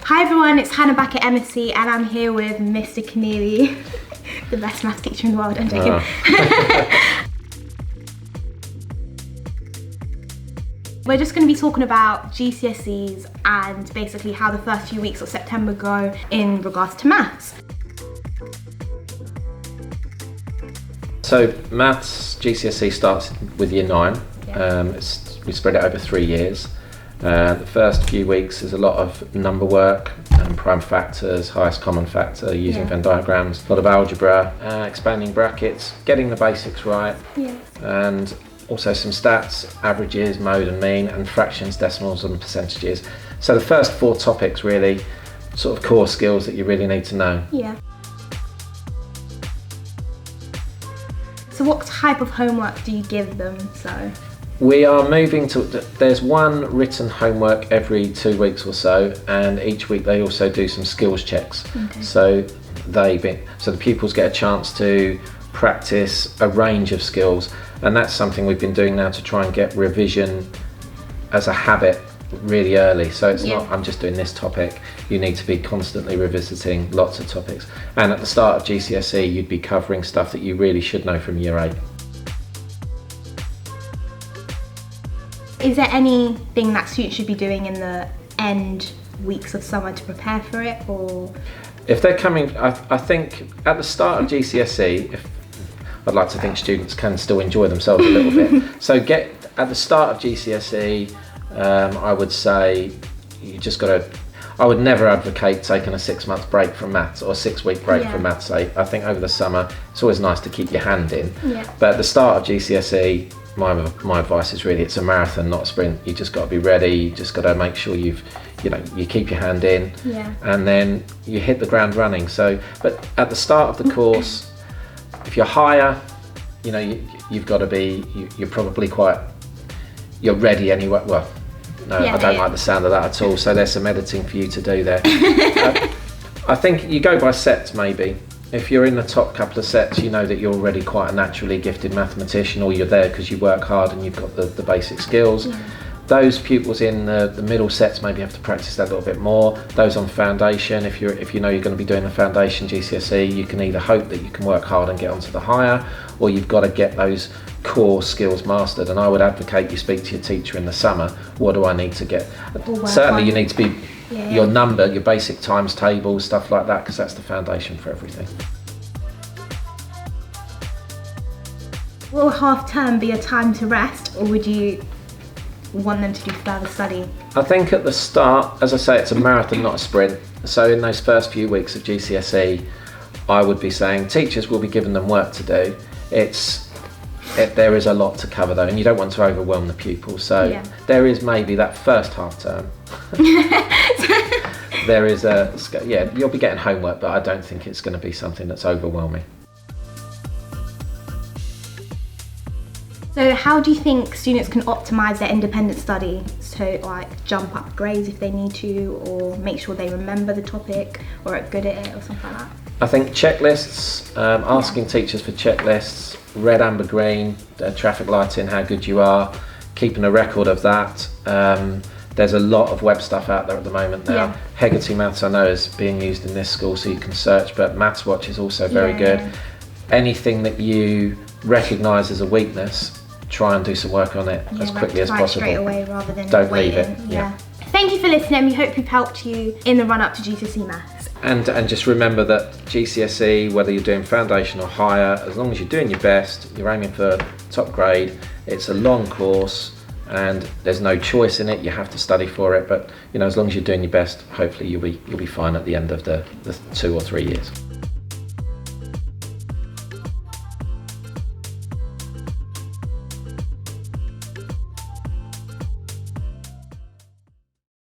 Hi everyone, it's Hannah back at MSc and I'm here with Mr Conneely, the best maths teacher in the world, I'm joking. We're just going to be talking about GCSEs and basically how the first few weeks of September go in regards to maths. So maths GCSE starts with year 9. We spread it over 3 years. The first few weeks is a lot of number work and prime factors, highest common factor, using Venn diagrams, a lot of algebra, expanding brackets, getting the basics right, and also some stats, averages, mode and mean, and fractions, decimals and percentages. So the first 4 topics really, sort of core skills that you really need to know. Yeah. So what type of homework do you give them? We are moving to, there's one written homework every 2 weeks or so, and each week they also do some skills checks. So the pupils get a chance to practice a range of skills, and that's something we've been doing now to try and get revision as a habit really early. So it's not, I'm just doing this topic, you need to be constantly revisiting lots of topics. And at the start of GCSE, you'd be covering stuff that you really should know from year 8. Is there anything that students should be doing in the end weeks of summer to prepare for it, or? If they're coming, I think at the start of GCSE, I'd like to think students can still enjoy themselves a little bit. So at the start of GCSE, I would say you just got to, I would never advocate taking a 6-month break from maths or a 6-week break from maths. I think over the summer, it's always nice to keep your hand in. But at the start of GCSE, my advice is really it's a marathon, not a sprint. You just got to be ready. You just got to make sure you keep your hand in, and then you hit the ground running. So, but at the start of the course, if you're higher, you've got to be. You're probably you're ready anyway. Well, no, I don't like the sound of that at all. So there's some editing for you to do there. I think you go by sets maybe. If you're in the top couple of sets, you know that you're already quite a naturally gifted mathematician, or you're there because you work hard and you've got the basic skills. Those pupils in the middle sets maybe have to practice that a little bit more. Those on foundation, if you know you're going to be doing the foundation GCSE, you can either hope that you can work hard and get onto the higher, or you've got to get those core skills mastered. And I would advocate you speak to your teacher in the summer. What do I need to get? Certainly you need to be your number, your basic times tables, stuff like that, because that's the foundation for everything. Will half term be a time to rest, or would you want them to do further study? I think at the start, as I say, it's a marathon, not a sprint. So in those first few weeks of GCSE, I would be saying teachers will be giving them work to do. There is a lot to cover though, and you don't want to overwhelm the pupils. So there is maybe that first half term. There is you'll be getting homework, but I don't think it's going to be something that's overwhelming. So how do you think students can optimise their independent study? So like jump up grades if they need to, or make sure they remember the topic or are good at it or something like that? I think checklists, asking teachers for checklists, red, amber, green, traffic lighting, how good you are, keeping a record of that. There's a lot of web stuff out there at the moment now. Hegarty Maths I know is being used in this school, so you can search, but Mathswatch is also very good. Anything that you recognise as a weakness, try and do some work on it as quickly as possible. Straight away rather than don't waiting. leave it. Thank you for listening. We hope we've helped you in the run up to GCSE Maths. And just remember that GCSE, whether you're doing foundation or higher, as long as you're doing your best, you're aiming for top grade, it's a long course and there's no choice in it, you have to study for it, but as long as you're doing your best, hopefully you'll be fine at the end of the 2 or 3 years.